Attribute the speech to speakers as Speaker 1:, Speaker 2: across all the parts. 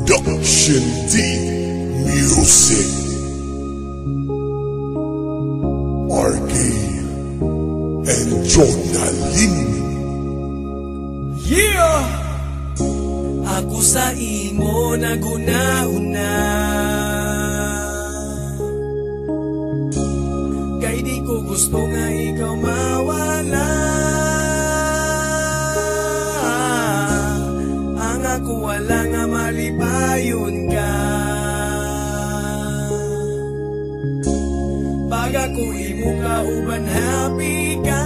Speaker 1: Production D Music RK and Jonalyn.
Speaker 2: Yeah! Ako sa imo naguna-una, kay di ko gusto nga ikaw mawala. Ang ako wala nga malipayon ka. Pag ako imo kauban happy ka.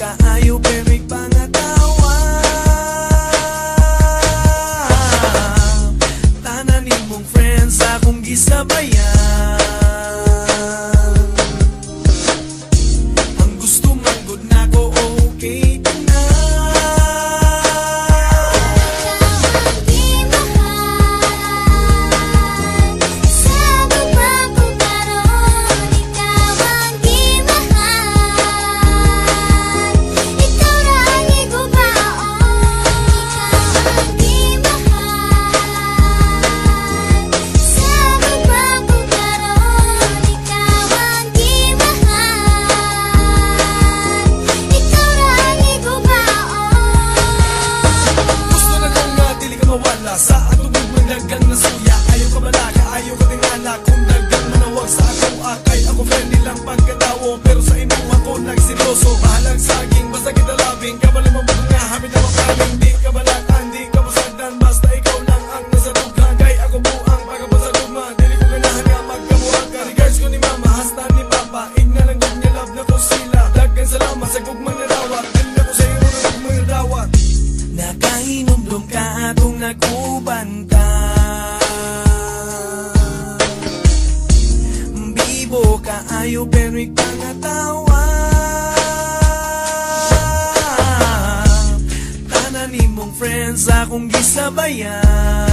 Speaker 2: Kaayo per'y pangatawa, tanan nimong friends akong gisabayan. Ang gusto manggod na ko okay ka na. Sa atong magdagang na suya, ayaw ka balaga, ayaw ka tingala. Kung dagdag manawag sa akong akay, ako friendly lang pagkatawo, pero sa imo ako nagsiloso. Bahalag saging, basta kita labing, kabalang mabagong nga, hamid na makaling. Di ka balatan, di ka masagdan, basta ikaw lang ang nasa tughan. Kay ako buang, pagkabasa tugma, dili ko ganahan nga magkabuang ka. Regards ko ni mama, hasta ni papa, igna lang good niya, love na ko sila. Daggan salamat sa gugmang narawat, dili na ko sa iyo na gugmang narawat. Nakahinumdum ka atong nagubanta, bibo ka ayo per'y pangatawa, tanan nimong friends akong gisabayan.